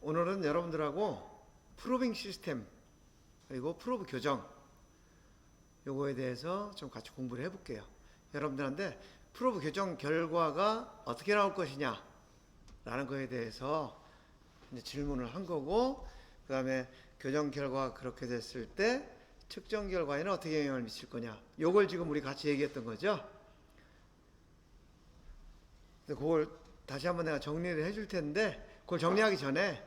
오늘은 여러분들하고 프로빙 시스템 그리고 프로브 교정 요거에 대해서 좀 같이 공부를 해볼게요. 여러분들한테 프로브 교정 결과가 어떻게 나올 것이냐 라는 거에 대해서 이제 질문을 한 거고, 그 다음에 교정 결과가 그렇게 됐을 때 측정 결과에는 어떻게 영향을 미칠 거냐, 요걸 지금 우리 같이 얘기했던 거죠. 그걸 다시 한번 내가 정리를 해줄 텐데, 그걸 정리하기 전에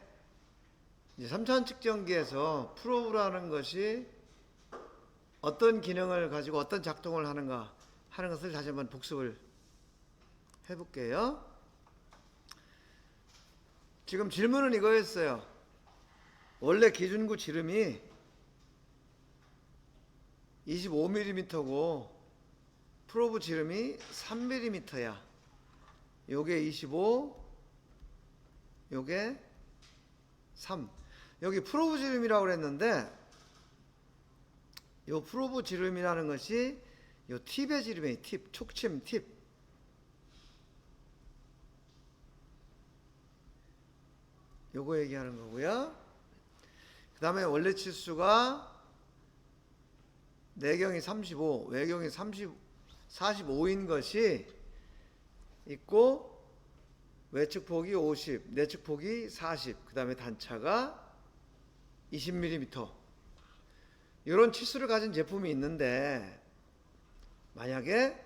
이제 3차원 측정기에서 프로브라는 것이 어떤 기능을 가지고 어떤 작동을 하는가 하는 것을 다시 한번 복습을 해볼게요. 지금 질문은 이거였어요. 원래 기준구 지름이 25mm고 프로브 지름이 3mm야. 요게 25, 요게 3. 여기 프로브 지름이라고 그랬는데, 요 프로브 지름이라는 것이 요 팁의 지름이에요. 팁, 촉침 팁. 요거 얘기하는 거고요. 그 다음에 원래 치수가 내경이 35, 외경이 45인 것이 있고, 외측 폭이 50, 내측 폭이 40, 그 다음에 단차가 20mm. 이런 치수를 가진 제품이 있는데, 만약에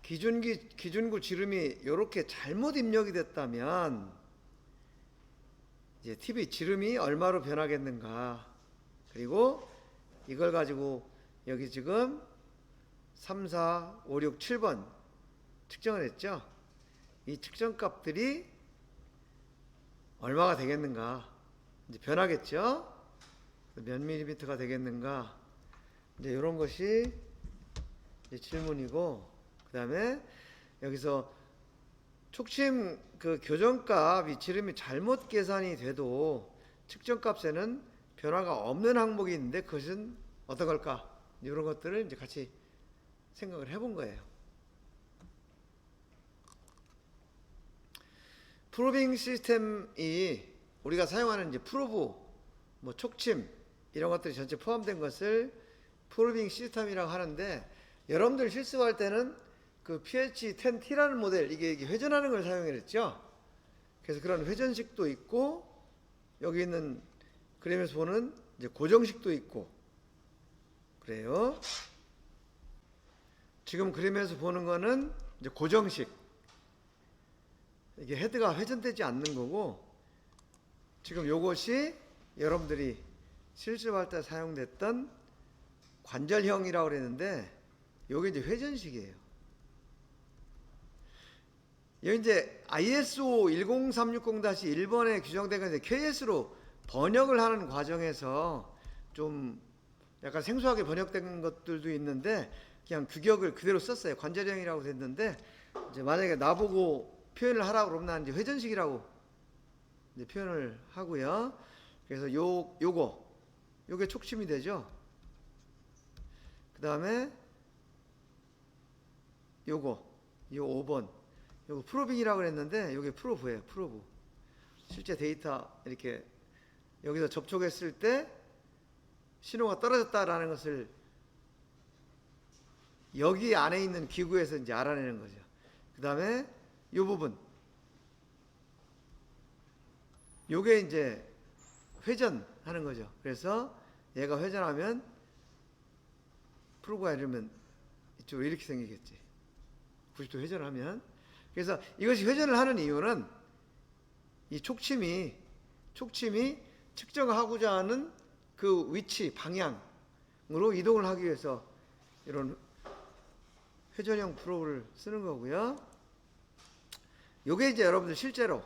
기준구 지름이 이렇게 잘못 입력이 됐다면 이제 팁의 지름이 얼마로 변하겠는가, 그리고 이걸 가지고 여기 지금 3, 4, 5, 6, 7번 측정을 했죠. 이 측정값들이 얼마가 되겠는가, 이제 변하겠죠. 몇 밀리미터가 되겠는가, 이제 이런 것이 이제 질문이고, 그 다음에 여기서 촉침 그 교정값, 이 지름이 잘못 계산이 돼도 측정값에는 변화가 없는 항목이 있는데 그것은 어떤 걸까? 이런 것들을 이제 같이 생각을 해본 거예요. 프로빙 시스템이 우리가 사용하는 이제 프로브, 뭐 촉침 이런 것들이 전체 포함된 것을 프로빙 시스템이라고 하는데, 여러분들 실습할 때는 그 PH10T라는 모델, 이게 회전하는 걸 사용했죠. 그래서 그런 회전식도 있고, 여기 있는 그림에서 보는 이제 고정식도 있고 그래요. 지금 그림에서 보는 거는 이제 고정식, 이게 헤드가 회전되지 않는 거고, 지금 요것이 여러분들이 실습할 때 사용됐던 관절형이라고 그랬는데, 요게 이제 회전식이에요. 여기 이제 ISO 10360-1번에 규정된 건 이제 KS로 번역을 하는 과정에서 좀 약간 생소하게 번역된 것들도 있는데, 그냥 규격을 그대로 썼어요. 관절형이라고 됐는데, 이제 만약에 나보고 표현을 하라고 그러면 난 이제 회전식이라고 이제 표현을 하고요. 그래서 요게 촉침이 되죠. 그 다음에 요 5번, 요거 프로빙이라고 그랬는데, 요게 프로브예요. 프로브. 실제 데이터 이렇게 여기서 접촉했을 때 신호가 떨어졌다라는 것을 여기 안에 있는 기구에서 이제 알아내는 거죠. 그 다음에 요 부분, 요게 이제 회전하는 거죠. 그래서 얘가 회전하면 프로브가 이러면 이쪽으로 이렇게 생기겠지. 90도 회전을 하면. 그래서 이것이 회전을 하는 이유는 이 촉침이 측정하고자 하는 그 위치, 방향으로 이동을 하기 위해서 이런 회전형 프로브를 쓰는 거고요. 요게 이제 여러분들 실제로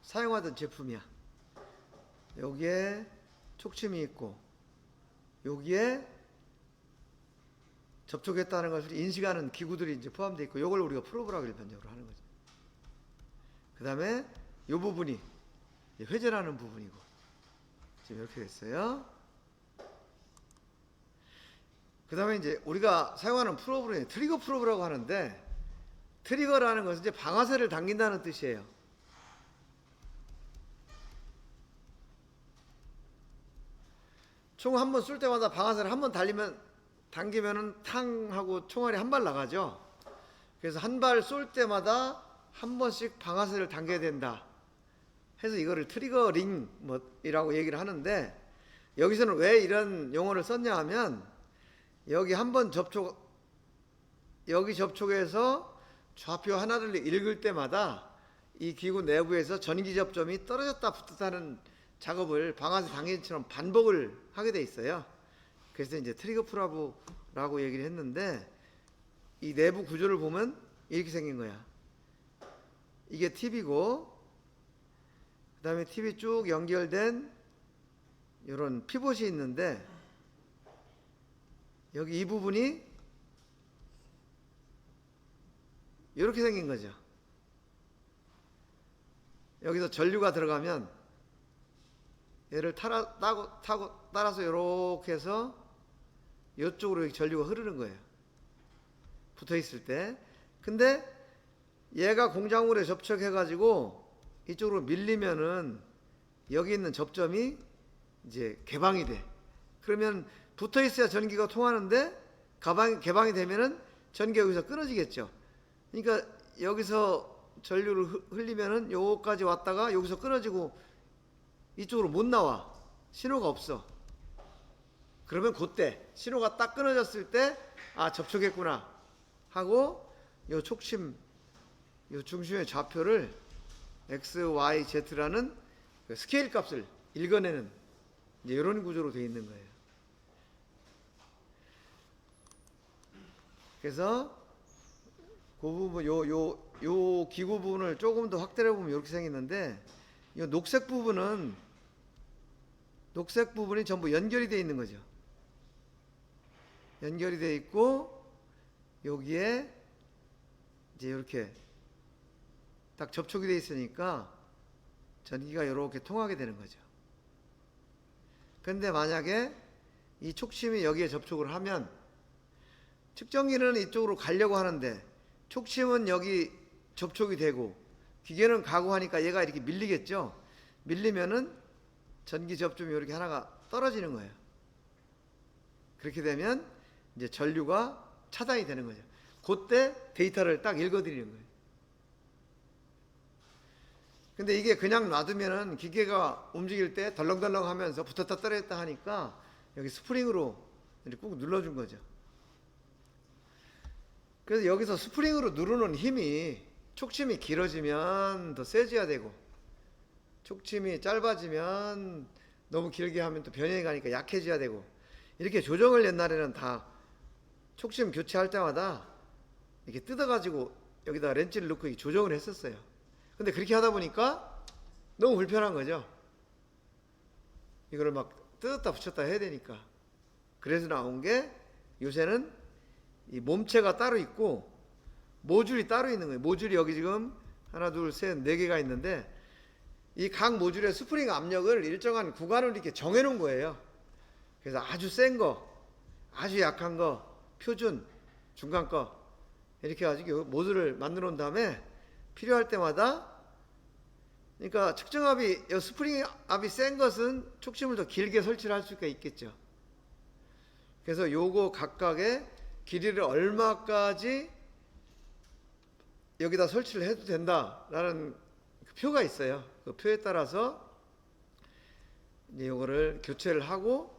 사용하던 제품이야. 여기에 촉침이 있고, 여기에 접촉했다는 것을 인식하는 기구들이 이제 포함되어 있고, 요걸 우리가 프로브라고 일반적으로 하는 거죠. 그 다음에 요 부분이 회전하는 부분이고, 지금 이렇게 됐어요. 그 다음에 이제 우리가 사용하는 프로브는 트리거 프로브라고 하는데, 트리거라는 것은 이제 방아쇠를 당긴다는 뜻이에요. 총 한 번 쏠 때마다 방아쇠를 한 번 당기면은 탕 하고 총알이 한 발 나가죠. 그래서 한 발 쏠 때마다 한 번씩 방아쇠를 당겨야 된다 해서 이거를 트리거링 뭐이라고 얘기를 하는데, 여기서는 왜 이런 용어를 썼냐 하면, 여기 한 번 여기 접촉해서 좌표 하나를 읽을 때마다 이 기구 내부에서 전기 접점이 떨어졌다 붙었다 하는 작업을 방아쇠 당기처럼 반복을 하게 돼 있어요. 그래서 이제 트리거 프로브라고 얘기를 했는데, 이 내부 구조를 보면 이렇게 생긴 거야. 이게 팁이고, 그 다음에 팁이 쭉 연결된 이런 피봇이 있는데, 여기 이 부분이 이렇게 생긴 거죠. 여기서 전류가 들어가면 얘를 따라서 이렇게 해서 이쪽으로 전류가 흐르는 거예요. 붙어 있을 때. 근데 얘가 공작물에 접촉해 가지고 이쪽으로 밀리면은 여기 있는 접점이 이제 개방이 돼. 그러면 붙어 있어야 전기가 통하는데 개방이 되면은 전기가 여기서 끊어지겠죠. 그러니까 여기서 전류를 흘리면은 요까지 왔다가 여기서 끊어지고 이쪽으로 못 나와. 신호가 없어. 그러면 그때 신호가 딱 끊어졌을 때 아, 접촉했구나 하고 요 촉심, 요 중심의 좌표를 X, Y, Z라는 그 스케일 값을 읽어내는 이제 이런 구조로 되어 있는 거예요. 그래서 그 부분, 요 기구 부분을 조금 더 확대해 보면 이렇게 생겼는데, 이 녹색 부분이 전부 연결이 되어 있는 거죠. 연결이 되어 있고, 여기에 이제 이렇게 딱 접촉이 되어 있으니까 전기가 이렇게 통하게 되는 거죠. 근데 만약에 이 촉심이 여기에 접촉을 하면, 측정기는 이쪽으로 가려고 하는데 촉심은 여기 접촉이 되고 기계는 가고 하니까 얘가 이렇게 밀리겠죠. 밀리면은 전기 접점이 이렇게 하나가 떨어지는 거예요. 그렇게 되면 이제 전류가 차단이 되는 거죠. 그때 데이터를 딱 읽어드리는 거예요. 근데 이게 그냥 놔두면은 기계가 움직일 때 덜렁덜렁 하면서 붙었다 떨어졌다 하니까 여기 스프링으로 이렇게 꾹 눌러준 거죠. 그래서 여기서 스프링으로 누르는 힘이 촉침이 길어지면 더 세져야 되고, 촉침이 짧아지면 너무 길게 하면 또 변형이 가니까 약해져야 되고, 이렇게 조정을 옛날에는 다 촉침 교체할 때마다 이렇게 뜯어가지고 여기다 렌치를 넣고 조정을 했었어요. 근데 그렇게 하다 보니까 너무 불편한 거죠. 이거를 막 뜯었다 붙였다 해야 되니까. 그래서 나온 게 요새는 이 몸체가 따로 있고 모듈이 따로 있는 거예요. 모듈이 여기 지금 하나, 둘, 셋, 네 개가 있는데, 이 각 모듈의 스프링 압력을 일정한 구간을 이렇게 정해 놓은 거예요. 그래서 아주 센 거, 아주 약한 거, 표준, 중간 거 이렇게 해가지고 모듈을 만들어 놓은 다음에 필요할 때마다, 그러니까 측정압이, 스프링 압이 센 것은 촉심을 더 길게 설치를 할 수가 있겠죠. 그래서 요거 각각의 길이를 얼마까지 여기다 설치를 해도 된다라는 그 표가 있어요. 그 표에 따라서 이제 요거를 교체를 하고,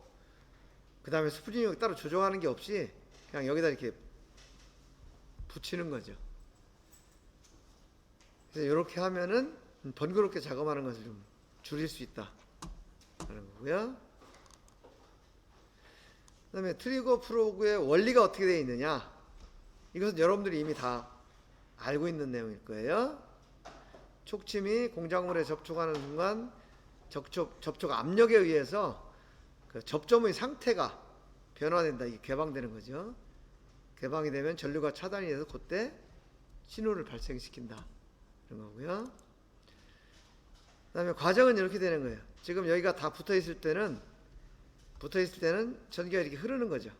그 다음에 스프링을 따로 조정하는 게 없이 그냥 여기다 이렇게 붙이는 거죠. 그래서 이렇게 하면은 번거롭게 작업하는 것을 좀 줄일 수 있다 라는 거고요. 그 다음에 트리거 프로그의 원리가 어떻게 되어 있느냐, 이것은 여러분들이 이미 다 알고 있는 내용일 거예요. 촉침이 공작물에 접촉하는 순간 접촉 압력에 의해서 그 접점의 상태가 변화된다, 이게 개방되는 거죠. 개방이 되면 전류가 차단이 돼서 그때 신호를 발생시킨다 그런 거고요. 그 다음에 과정은 이렇게 되는 거예요. 지금 여기가 다 붙어 있을 때는 전기가 이렇게 흐르는 거죠.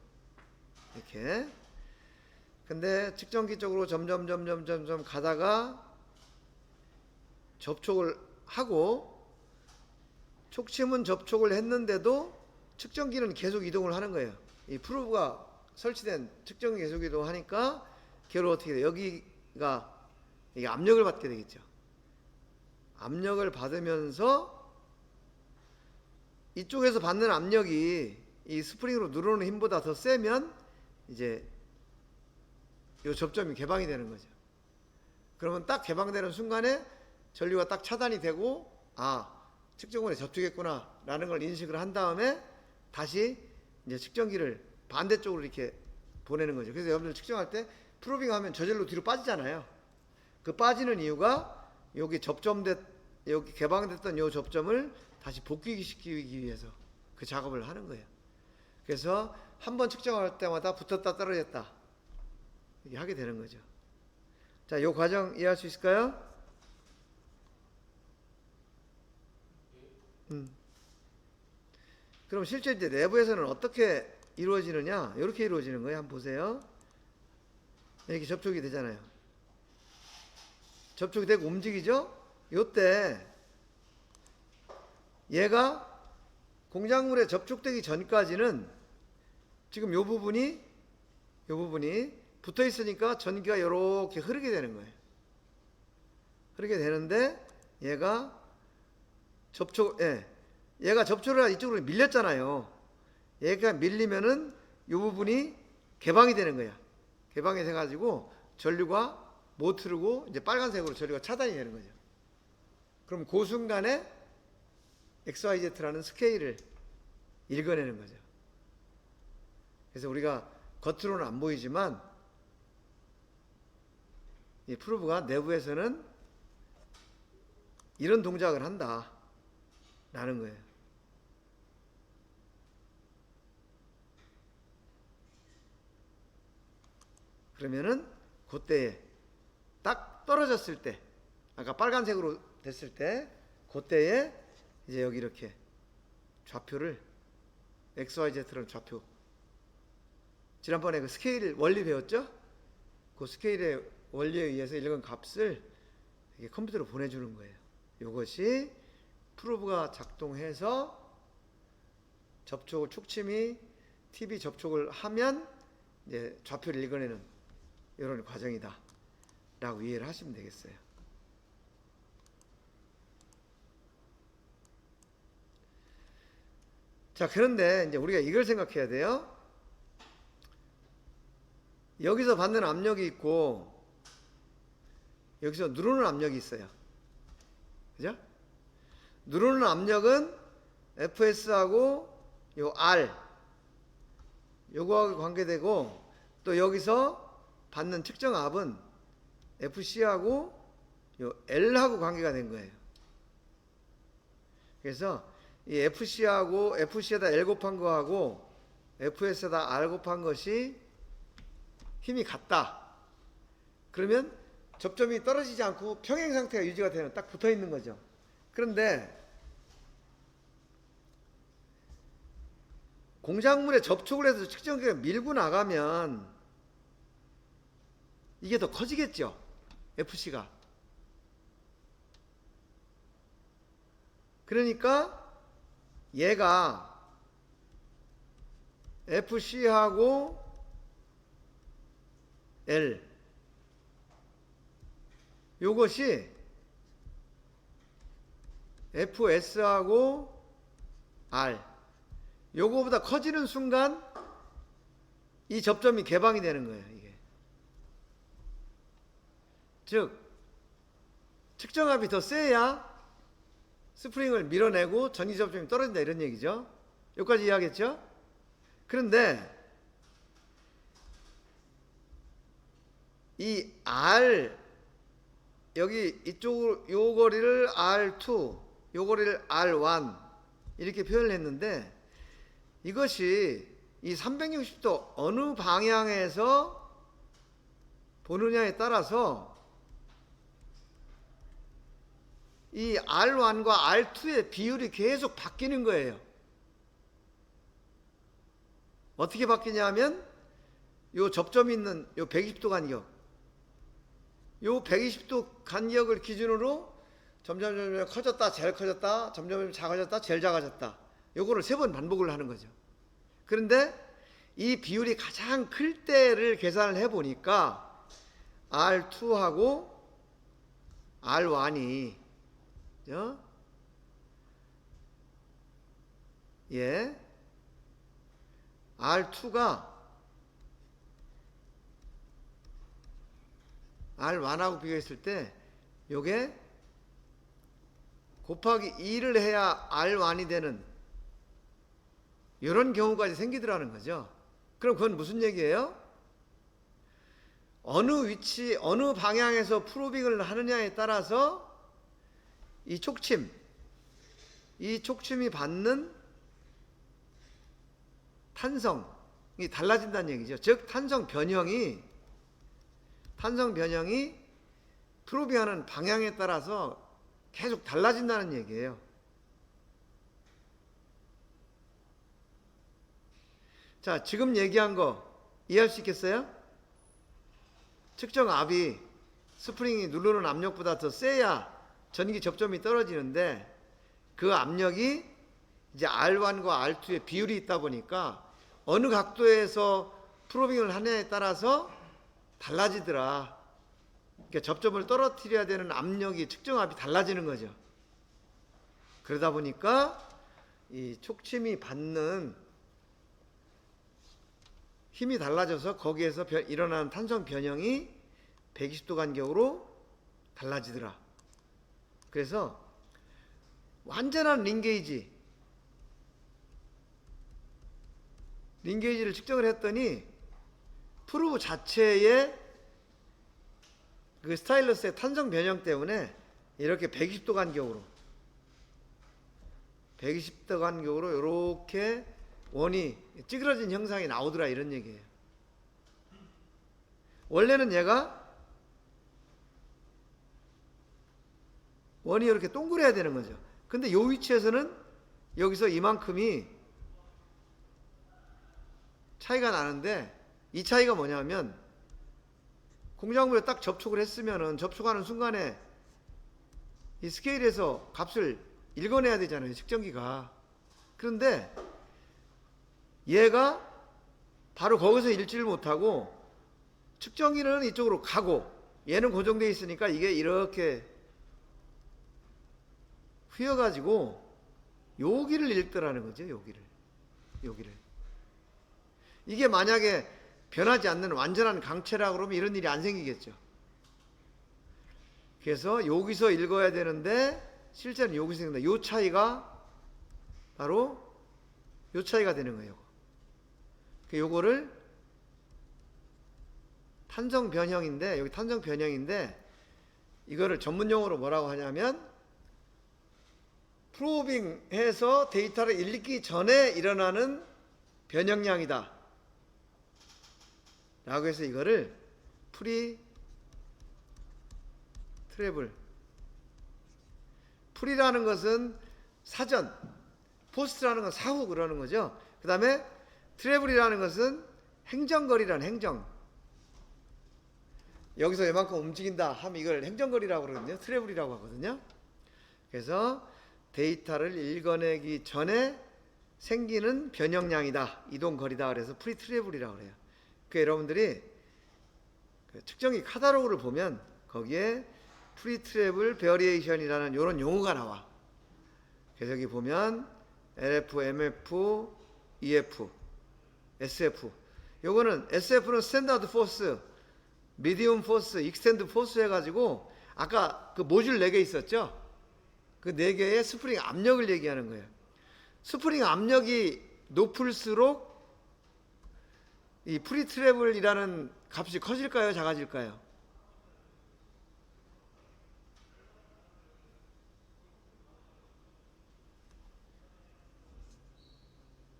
이렇게. 근데 측정기 쪽으로 점점 가다가 접촉을 하고, 촉침은 접촉을 했는데도 측정기는 계속 이동을 하는 거예요. 이 프로브가 설치된 측정기 계속 이동하니까 결국 어떻게 돼요? 여기가 이게 압력을 받게 되겠죠. 압력을 받으면서 이쪽에서 받는 압력이 이 스프링으로 누르는 힘보다 더 세면 이제 이 접점이 개방이 되는 거죠. 그러면 딱 개방되는 순간에 전류가 딱 차단이 되고 측정원에 접촉했구나 라는 걸 인식을 한 다음에 다시 이제 측정기를 반대쪽으로 이렇게 보내는 거죠. 그래서 여러분들 측정할 때 프로빙 하면 저절로 뒤로 빠지잖아요. 그 빠지는 이유가 여기 여기 개방됐던 이 접점을 다시 복귀시키기 위해서 그 작업을 하는 거예요. 그래서 한 번 측정할 때마다 붙었다 떨어졌다 이렇게 하게 되는 거죠. 자, 이 과정 이해할 수 있을까요? 그럼 실제 이제 내부에서는 어떻게 이루어지느냐? 이렇게 이루어지는 거예요. 한번 보세요. 이렇게 접촉이 되잖아요. 접촉이 되고 움직이죠? 이때 얘가 공작물에 접촉되기 전까지는 지금 요 부분이 붙어 있으니까 전기가 이렇게 흐르게 되는 거예요. 흐르게 되는데 얘가 접촉을 이쪽으로 밀렸잖아요. 얘가 밀리면은 이 부분이 개방이 되는 거야. 개방이 돼가지고 전류가 못 흐르고 이제 빨간색으로 전류가 차단이 되는 거죠. 그럼 그 순간에 XYZ라는 스케일을 읽어내는 거죠. 그래서 우리가 겉으로는 안 보이지만 이 프로브가 내부에서는 이런 동작을 한다 라는 거예요. 그러면은 그때에 딱 떨어졌을 때 아까 빨간색으로 됐을 때 그때에 이제 여기 이렇게 좌표를 XYZ라는 좌표, 지난번에 그 스케일 원리 배웠죠? 그 스케일의 원리에 의해서 읽은 값을 이게 컴퓨터로 보내주는 거예요. 이것이 프로브가 작동해서 접촉을 축침이 TV 접촉을 하면 이제 좌표를 읽어내는 이런 과정이다 라고 이해를 하시면 되겠어요. 자, 그런데 이제 우리가 이걸 생각해야 돼요. 여기서 받는 압력이 있고 여기서 누르는 압력이 있어요. 그죠? 누르는 압력은 FS하고 요 R 요거하고 관계되고, 또 여기서 받는 측정압은 FC하고 요 L하고 관계가 된 거예요. 그래서 이 FC에다 L 곱한 거하고 FS에다 R 곱한 것이 힘이 같다. 그러면 접점이 떨어지지 않고 평행 상태가 유지가 되는, 딱 붙어 있는 거죠. 그런데 공작물에 접촉을 해서 측정기가 밀고 나가면 이게 더 커지겠죠. FC가. 그러니까 얘가 FC하고 L 요것이 FS하고 R 요거보다 커지는 순간 이 접점이 개방이 되는 거예요. 이게 즉 측정압이 더 세야 스프링을 밀어내고 전기 접점이 떨어진다 이런 얘기죠. 여기까지 이해하겠죠? 그런데 이 R 여기 이쪽으로 요 거리를 R2 요 거리를 R1 이렇게 표현을 했는데, 이것이 이 360도 어느 방향에서 보느냐에 따라서 이 R1과 R2의 비율이 계속 바뀌는 거예요. 어떻게 바뀌냐면 요 접점이 있는 요 120도 간격, 요 120도 간격을 기준으로 점점 커졌다 제일 커졌다 점점 작아졌다 제일 작아졌다 요거를 3번 반복을 하는 거죠. 그런데 이 비율이 가장 클 때를 계산을 해 보니까 R2하고 R1이 R2가 R1하고 비교했을 때 요게 곱하기 2를 해야 R1이 되는 이런 경우까지 생기더라는 거죠. 그럼 그건 무슨 얘기예요? 어느 위치, 어느 방향에서 프로빙을 하느냐에 따라서 이 촉침이 받는 탄성이 달라진다는 얘기죠. 즉 탄성 변형이 프로빙하는 방향에 따라서 계속 달라진다는 얘기예요. 자, 지금 얘기한 거 이해할 수 있겠어요? 측정 압이 스프링이 누르는 압력보다 더 세야 전기 접점이 떨어지는데 그 압력이 이제 R1과 R2의 비율이 있다 보니까 어느 각도에서 프로빙을 하느냐에 따라서 달라지더라. 그러니까 접점을 떨어뜨려야 되는 압력이 측정압이 달라지는 거죠. 그러다 보니까 이 촉침이 받는 힘이 달라져서 거기에서 일어나는 탄성 변형이 120도 간격으로 달라지더라. 그래서 완전한 링게이지를 측정을 했더니 프로브 자체의 그 스타일러스의 탄성 변형 때문에 이렇게 120도 간격으로 이렇게 원이 찌그러진 형상이 나오더라, 이런 얘기예요. 원래는 얘가 원이 이렇게 동그래야 되는 거죠. 근데 요 위치에서는 여기서 이만큼이 차이가 나는데, 이 차이가 뭐냐면 공작물에 딱 접촉을 했으면은 접촉하는 순간에 이 스케일에서 값을 읽어내야 되잖아요, 측정기가. 그런데 얘가 바로 거기서 읽지를 못하고 측정기는 이쪽으로 가고 얘는 고정되어 있으니까 이게 이렇게 휘어가지고 여기를 읽더라는 거죠. 여기를. 이게 만약에 변하지 않는 완전한 강체라 그러면 이런 일이 안 생기겠죠. 그래서 여기서 읽어야 되는데 실제는 여기서 읽는다. 요 차이가 바로 요 차이가 되는 거예요. 요거를 탄성 변형인데, 여기 탄성 변형인데 이거를 전문용어로 뭐라고 하냐면 프로빙해서 데이터를 읽기 전에 일어나는 변형량이다 라고 해서 이거를 프리 트래블, 프리라는 것은 사전, 포스트라는 건 사후 그러는 거죠. 그 다음에 트래블이라는 것은 행정거리라는 행정. 여기서 이만큼 움직인다 하면 이걸 행정거리라고 그러거든요. 트래블이라고 하거든요. 그래서 데이터를 읽어내기 전에 생기는 변형량이다, 이동거리다. 그래서 프리 트래블이라고 그래요. 그 여러분들이 그 측정기 카탈로그를 보면 거기에 프리 트래블 베리에이션이라는 이런 용어가 나와. 그래서 여기 보면 LF, MF, EF, SF. 요거는 SF는 스탠다드 포스, 미디움 포스, 익스텐드 포스 해가지고 아까 그 모듈 4개 있었죠? 그 4개의 스프링 압력을 얘기하는 거예요. 스프링 압력이 높을수록 이 프리 트래블이라는 값이 커질까요? 작아질까요?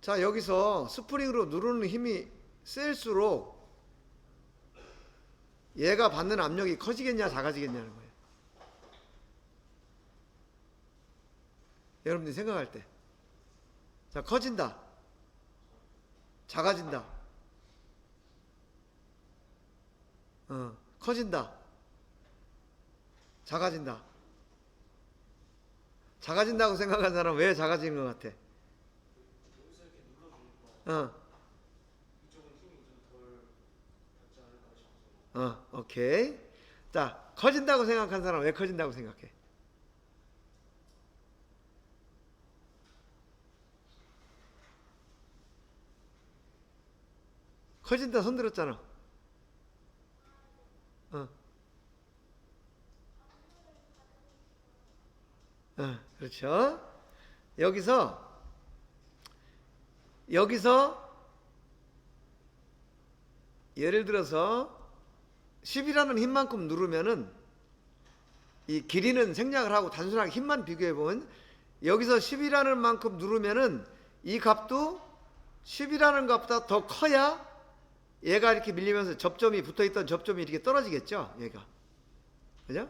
자, 여기서 스프링으로 누르는 힘이 셀수록 얘가 받는 압력이 커지겠냐 작아지겠냐는 거예요. 여러분들이 생각할 때. 자, 커진다, 작아진다, 커진다, 작아진다. 작아진다고 생각하는 사람은 왜 작아지는 것 같아? 어, 오케이. 자, 커진다고 생각한 사람 왜 커진다고 생각해? 커진다 손 들었잖아. 어, 그렇죠. 여기서 여기서 예를 들어서 10이라는 힘만큼 누르면은 이 길이는 생략을 하고 단순하게 힘만 비교해 보면 여기서 10이라는 만큼 누르면은 이 값도 10이라는 값보다 더 커야 얘가 이렇게 밀리면서 접점이 붙어있던 접점이 이렇게 떨어지겠죠, 얘가. 그죠?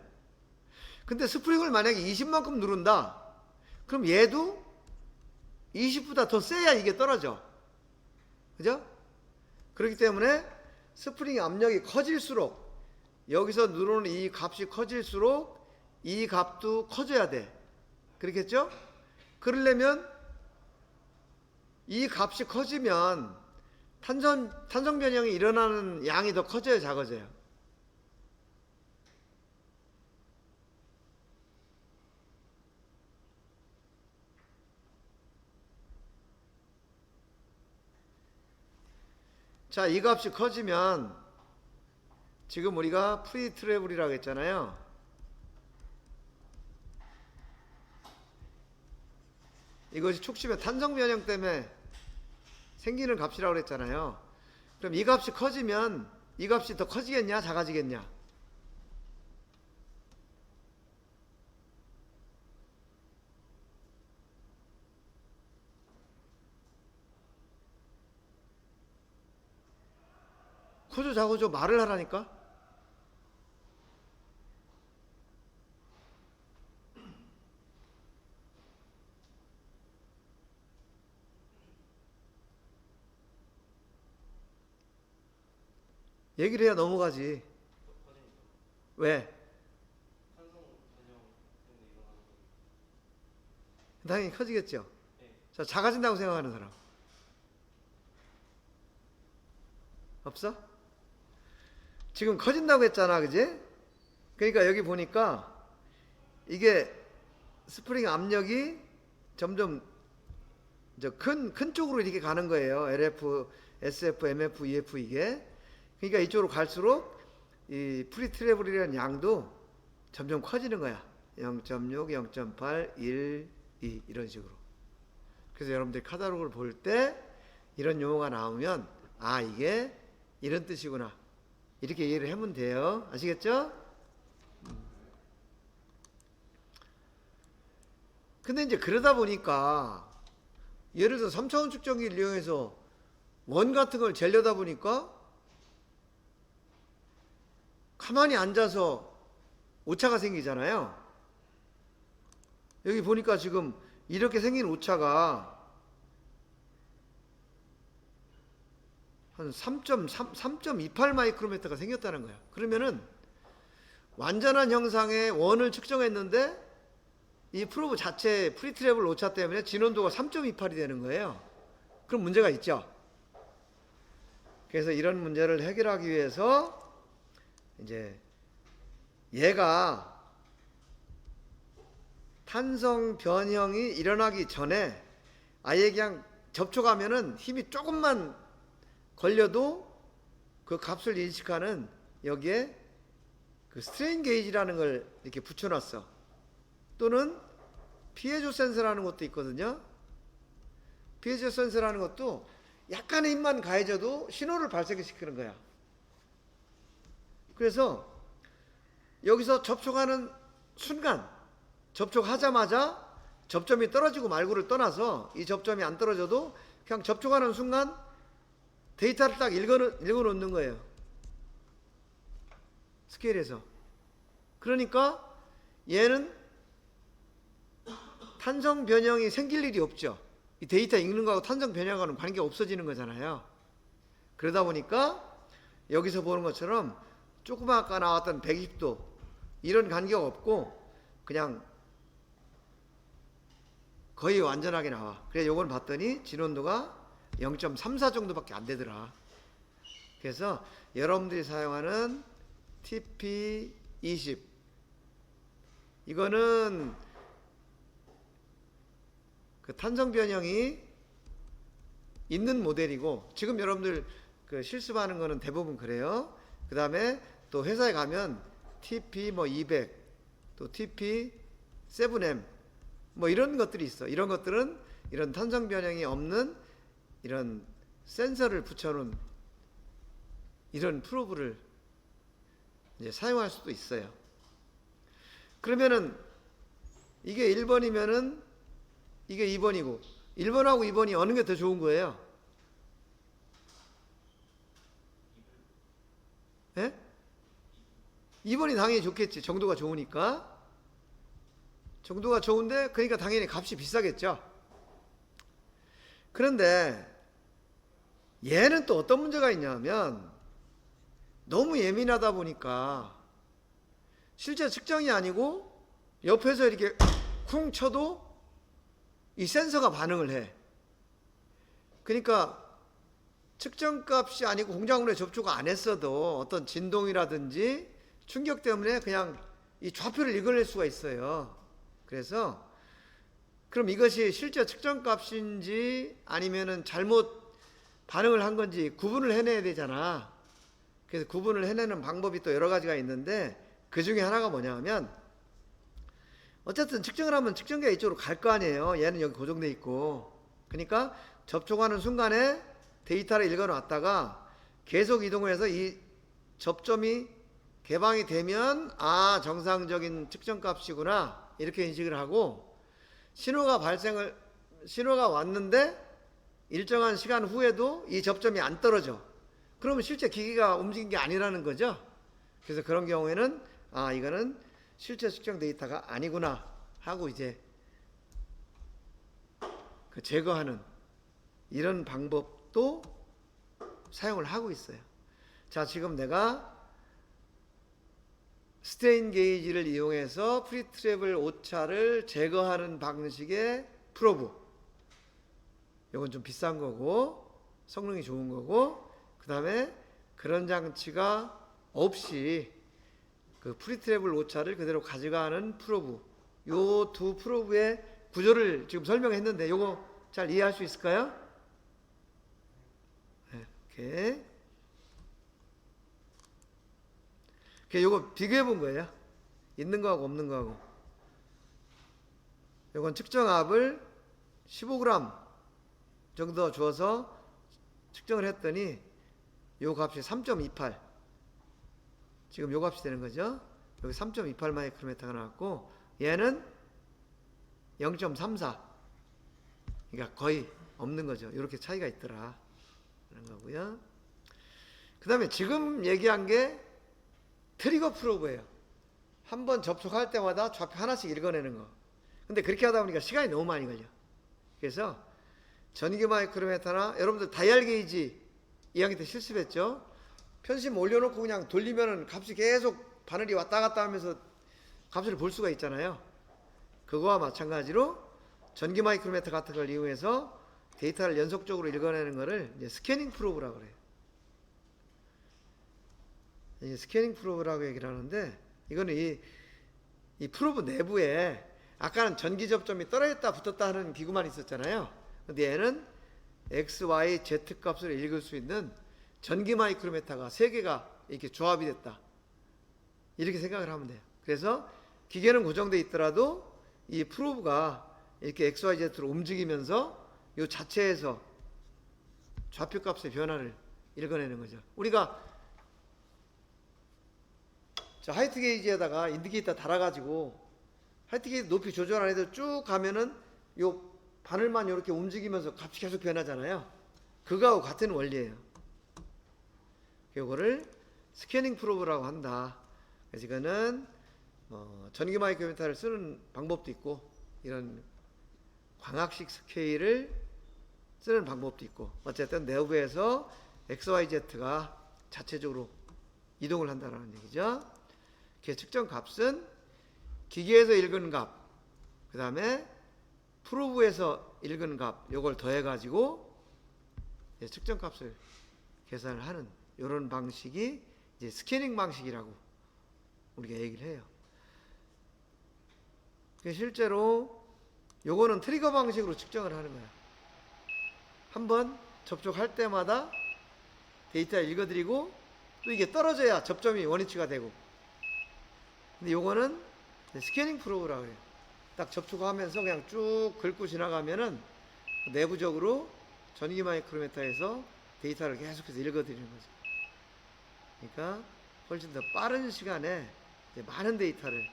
근데 스프링을 만약에 20만큼 누른다. 그럼 얘도 20보다 더 세야 이게 떨어져. 그죠? 그렇기 때문에 스프링 압력이 커질수록 여기서 누르는 이 값이 커질수록 이 값도 커져야 돼. 그렇겠죠? 그러려면 이 값이 커지면 탄성 변형이 일어나는 양이 더 커져요, 작아져요? 자, 이 값이 커지면 지금 우리가 프리 트래블이라고 했잖아요. 이것이 촉심의 탄성 변형 때문에 생기는 값이라고 그랬잖아요. 그럼 이 값이 커지면 이 값이 더 커지겠냐, 작아지겠냐? 커져 작아져 말을 하라니까? 얘기를 해야 넘어가지. 왜? 당연히 커지겠죠. 자, 작아진다고 생각하는 사람 없어? 지금 커진다고 했잖아, 그지? 그러니까 여기 보니까 이게 스프링 압력이 점점 큰 쪽으로 이렇게 가는 거예요. LF, SF, MF, EF 이게. 그러니까 이쪽으로 갈수록 이 프리 트래블이라는 양도 점점 커지는 거야. 0.6, 0.8, 1, 2 이런 식으로. 그래서 여러분들이 카탈로그를 볼 때 이런 용어가 나오면 아, 이게 이런 뜻이구나. 이렇게 이해를 하면 돼요. 아시겠죠? 근데 이제 그러다 보니까 예를 들어 3차원 측정기를 이용해서 원 같은 걸 재려다 보니까 가만히 앉아서 오차가 생기잖아요. 여기 보니까 지금 이렇게 생긴 오차가 한 3.28 마이크로미터가 생겼다는 거야. 그러면은 완전한 형상의 원을 측정했는데 이 프로브 자체 프리트래블 오차 때문에 진원도가 3.28이 되는 거예요. 그럼 문제가 있죠. 그래서 이런 문제를 해결하기 위해서 이제 얘가 탄성 변형이 일어나기 전에 아예 그냥 접촉하면은 힘이 조금만 걸려도 그 값을 인식하는 여기에 그 스트레인 게이지라는 걸 이렇게 붙여놨어. 또는 피에조 센서라는 것도 있거든요. 피에조 센서라는 것도 약간의 힘만 가해져도 신호를 발생시키는 거야. 그래서 여기서 접촉하는 순간, 접촉하자마자 접점이 떨어지고 말고를 떠나서 이 접점이 안 떨어져도 그냥 접촉하는 순간 데이터를 딱 읽어 놓는 거예요. 스케일에서. 그러니까 얘는 탄성 변형이 생길 일이 없죠. 이 데이터 읽는 거하고 탄성 변형하고는 관계가 없어지는 거잖아요. 그러다 보니까 여기서 보는 것처럼 조금 아까 나왔던 120도 이런 관계가 없고 그냥 거의 완전하게 나와. 그래 요건 봤더니 진원도가 0.34 정도밖에 안 되더라. 그래서 여러분들이 사용하는 TP20 이거는 그 탄성 변형이 있는 모델이고, 지금 여러분들 그 실습하는 거는 대부분 그래요. 그 다음에 또 회사에 가면 TP 뭐 200, 또 TP7M 뭐 이런 것들이 있어. 이런 것들은 이런 탄성 변형이 없는 이런 센서를 붙여놓은 이런 프로브를 이제 사용할 수도 있어요. 그러면은 이게 1번이면은 이게 2번이고 1번하고 2번이 어느 게 더 좋은 거예요? 예? 2번이 당연히 좋겠지. 정도가 좋으니까. 정도가 좋은데 그러니까 당연히 값이 비싸겠죠. 그런데 얘는 또 어떤 문제가 있냐면 너무 예민하다 보니까 실제 측정이 아니고 옆에서 이렇게 쿵 쳐도 이 센서가 반응을 해. 그러니까 측정값이 아니고 공작물에 접촉 안 했어도 어떤 진동이라든지 충격 때문에 그냥 이 좌표를 읽어낼 수가 있어요. 그래서 그럼 이것이 실제 측정값인지 아니면은 잘못 반응을 한 건지 구분을 해내야 되잖아. 그래서 구분을 해내는 방법이 또 여러 가지가 있는데 그 중에 하나가 뭐냐면 어쨌든 측정을 하면 측정기가 이쪽으로 갈 거 아니에요. 얘는 여기 고정돼 있고. 그러니까 접촉하는 순간에 데이터를 읽어놨다가 계속 이동을 해서 이 접점이 개방이 되면 아 정상적인 측정값이구나 이렇게 인식을 하고, 신호가 왔는데 일정한 시간 후에도 이 접점이 안 떨어져. 그러면 실제 기기가 움직인 게 아니라는 거죠. 그래서 그런 경우에는 아 이거는 실제 측정 데이터가 아니구나 하고 이제 그 제거하는 이런 방법도 사용을 하고 있어요. 자, 지금 내가 스트레인 게이지를 이용해서 프리트래블 오차를 제거하는 방식의 프로브. 이건 좀 비싼 거고 성능이 좋은 거고, 그 다음에 그런 장치가 없이 그 프리트래블 오차를 그대로 가져가는 프로브. 요 두 프로브의 구조를 지금 설명했는데 요거 잘 이해할 수 있을까요? 네, 이렇게. 요거 비교해 본 거예요. 있는 거하고 없는 거하고. 요건 측정압을 15g 정도 주어서 측정을 했더니 요 값이 3.28. 지금 요 값이 되는 거죠. 여기 3.28 마이크로미터가 나왔고 얘는 0.34. 그러니까 거의 없는 거죠. 이렇게 차이가 있더라. 그런 거고요. 그 다음에 지금 얘기한 게 트리거 프로브예요. 한번 접촉할 때마다 좌표 하나씩 읽어내는 거. 근데 그렇게 하다 보니까 시간이 너무 많이 걸려. 그래서 전기 마이크로미터나 여러분들 다이얼 게이지 2학기 때 실습했죠. 편심 올려놓고 그냥 돌리면은 값이 계속 바늘이 왔다 갔다 하면서 값을 볼 수가 있잖아요. 그거와 마찬가지로 전기 마이크로미터 같은 걸 이용해서 데이터를 연속적으로 읽어내는 거를 이제 스캐닝 프로브라고 그래요. 이 스캐닝 프로브라고 얘기를 하는데 이거는 이 프로브 내부에 아까는 전기 접점이 떨어졌다 붙었다 하는 기구만 있었잖아요. 근데 얘는 X, Y, Z 값을 읽을 수 있는 전기 마이크로미터가 3개가 이렇게 조합이 됐다. 이렇게 생각을 하면 돼요. 그래서 기계는 고정되어 있더라도 이 프로브가 이렇게 X, Y, Z로 움직이면서 이 자체에서 좌표 값의 변화를 읽어내는 거죠. 우리가 하이트 게이지에다가 인디케이터 달아가지고 하이트 게이지 높이 조절 안 해도 쭉 가면은 요 바늘만 이렇게 움직이면서 값이 계속 변하잖아요. 그거하고 같은 원리예요. 요거를 스캐닝 프로브라고 한다. 그래서 이거는 전기 마이크로미터를 쓰는 방법도 있고 이런 광학식 스케일을 쓰는 방법도 있고 어쨌든 내부에서 XYZ가 자체적으로 이동을 한다는 얘기죠. 그 측정 값은 기계에서 읽은 값, 그 다음에 프로브에서 읽은 값, 요걸 더해가지고 이제 측정값을 계산을 하는 이런 방식이 이제 스캐닝 방식이라고 우리가 얘기를 해요. 실제로 요거는 트리거 방식으로 측정을 하는 거야. 한번 접촉할 때마다 데이터 읽어드리고 또 이게 떨어져야 접점이 원위치가 되고. 근데 요거는 스캐닝 프로브라고 해요. 딱 접촉하면서 그냥 쭉 긁고 지나가면은 내부적으로 전기 마이크로미터에서 데이터를 계속해서 읽어드리는 거죠. 그러니까 훨씬 더 빠른 시간에 많은 데이터를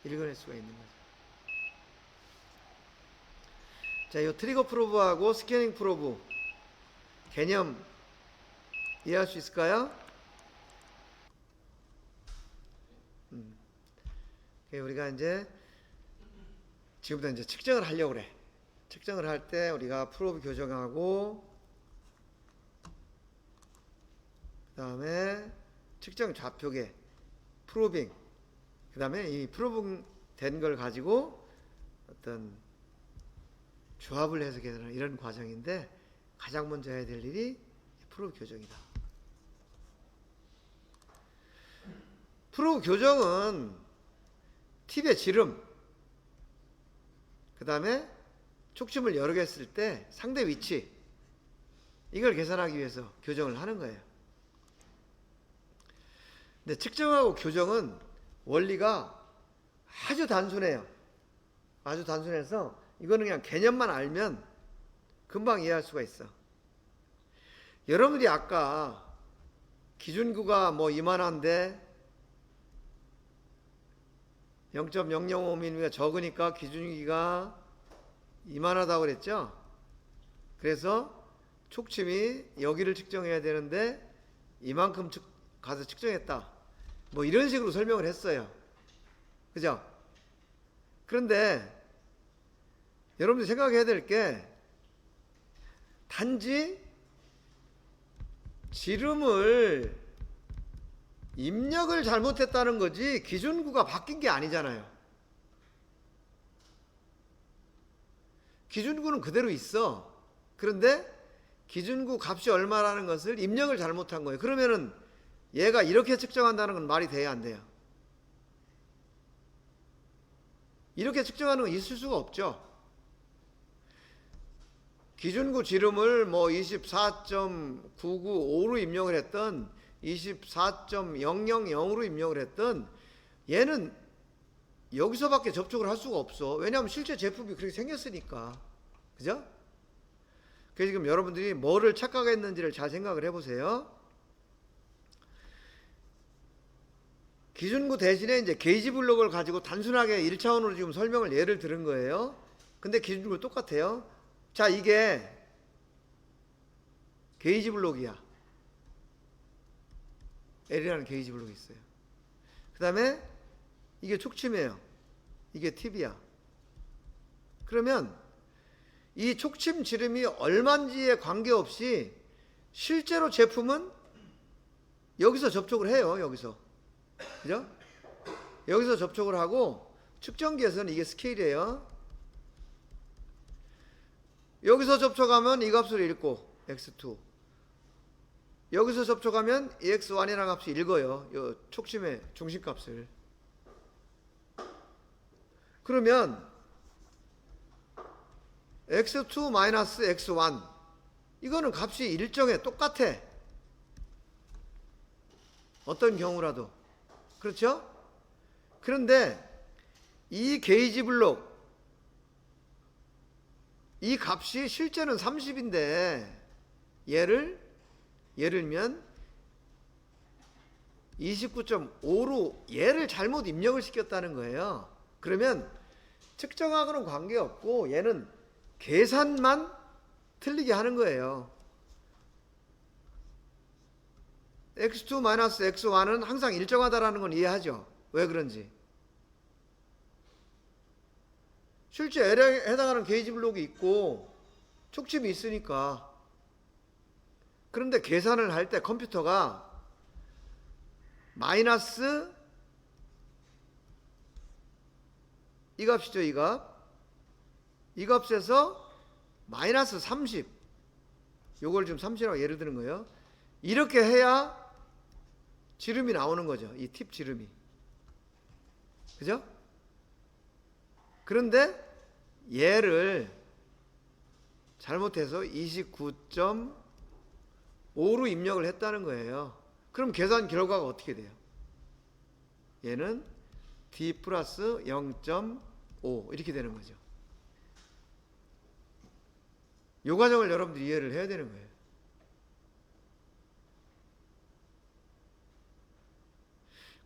읽어낼 수가 있는 거죠. 자, 이 트리거 프로브하고 스캐닝 프로브 개념 이해할 수 있을까요? 우리가 이제 지금부터 이제 측정을 하려고 그래. 측정을 할 때 우리가 프로브 교정하고 그 다음에 측정 좌표계 프로빙, 그 다음에 이 프로빙 된 걸 가지고 어떤 조합을 해석하는 이런 과정인데, 가장 먼저 해야 될 일이 프로브 교정이다. 프로브 교정은 팁의 지름, 그 다음에 촉침을 여러 개 했을 때 상대 위치, 이걸 계산하기 위해서 교정을 하는 거예요. 근데 측정하고 교정은 원리가 아주 단순해요. 아주 단순해서 이거는 그냥 개념만 알면 금방 이해할 수가 있어. 여러분들이 아까 기준구가 뭐 이만한데 0.005mm가 적으니까 기준기가 이만하다고 그랬죠? 그래서 촉침이 여기를 측정해야 되는데 이만큼 가서 측정했다. 뭐 이런 식으로 설명을 했어요. 그죠? 그런데 여러분들 생각해야 될 게, 단지 지름을 입력을 잘못했다는 거지 기준구가 바뀐 게 아니잖아요. 기준구는 그대로 있어. 그런데 기준구 값이 얼마라는 것을 입력을 잘못한 거예요. 그러면은 얘가 이렇게 측정한다는 건 말이 돼야 안 돼요? 이렇게 측정하는 건 있을 수가 없죠. 기준구 지름을 뭐 24.995로 입력을 했던 24.000으로 입력을 했던 얘는 여기서밖에 접촉을 할 수가 없어. 왜냐하면 실제 제품이 그렇게 생겼으니까. 그죠? 그래서 지금 여러분들이 뭐를 착각했는지를 잘 생각을 해보세요. 기준구 대신에 이제 게이지 블록을 가지고 단순하게 1차원으로 지금 설명을 예를 들은 거예요. 근데 기준구 똑같아요. 자, 이게 게이지 블록이야. L이라는 게이지 블록이 있어요. 그 다음에 이게 촉침이에요. 이게 팁이야. 그러면 이 촉침 지름이 얼마인지에 관계없이 실제로 제품은 여기서 접촉을 해요. 여기서. 그죠? 여기서 접촉을 하고, 측정기에서는 이게 스케일이에요. 여기서 접촉하면 이 값을 읽고 x2, 여기서 접촉하면 이 x1이라는 값이 읽어요. 이 촉침의 중심값을. 그러면 x2 마이너스 x1, 이거는 값이 일정해. 똑같아. 어떤 경우라도. 그렇죠? 그런데 이 게이지 블록, 이 값이 실제는 30인데 예를 들면 29.5로 얘를 잘못 입력을 시켰다는 거예요. 그러면 측정하고는 관계없고 얘는 계산만 틀리게 하는 거예요. x2-x1은 항상 일정하다라는 건 이해하죠? 왜 그런지. 실제 L에 해당하는 게이지 블록이 있고 촉침이 있으니까. 그런데 계산을 할 때 컴퓨터가 마이너스 이 값이죠. 이 값에서 마이너스 30, 요걸 지금 30이라고 예를 드는 거예요. 이렇게 해야 지름이 나오는 거죠. 이 팁 지름이. 그죠? 그런데 얘를 잘못해서 29.5로 입력을 했다는 거예요. 그럼 계산 결과가 어떻게 돼요? 얘는 D 플러스 0.5 이렇게 되는 거죠. 이 과정을 여러분들이 이해를 해야 되는 거예요.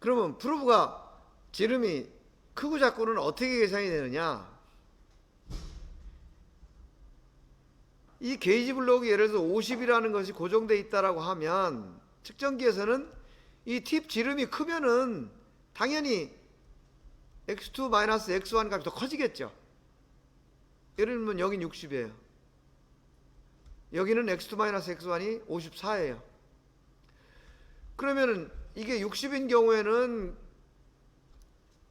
그러면 프로브가 지름이 크고 작고는 어떻게 계산이 되느냐? 이 게이지 블록이 예를 들어서 50이라는 것이 고정되어 있다라고 하면 측정기에서는 이 팁 지름이 크면은 당연히 x2-x1 값이 더 커지겠죠. 예를 들면 여긴 60이에요. 여기는 x2-x1이 54예요. 그러면은 이게 60인 경우에는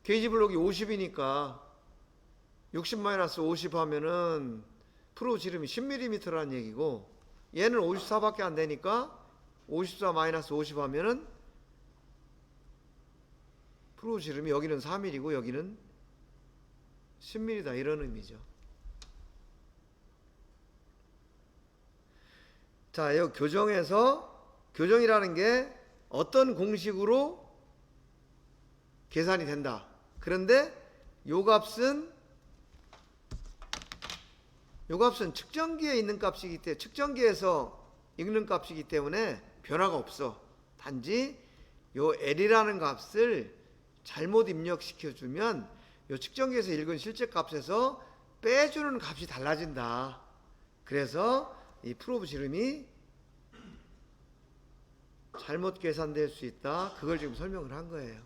게이지 블록이 50이니까 60-50 하면은 프로 지름이 10mm라는 얘기고, 얘는 54밖에 안 되니까 54-50 하면은 프로 지름이 여기는 4mm고 여기는 10mm다, 이런 의미죠. 자, 이 교정에서 교정이라는 게 어떤 공식으로 계산이 된다. 그런데 요 값은 측정기에 있는 값이기 때문에, 측정기에서 읽는 값이기 때문에 변화가 없어. 단지 요 L이라는 값을 잘못 입력시켜 주면 요 측정기에서 읽은 실제 값에서 빼주는 값이 달라진다. 그래서 이 프로브 지름이 잘못 계산될 수 있다. 그걸 지금 설명을 한 거예요.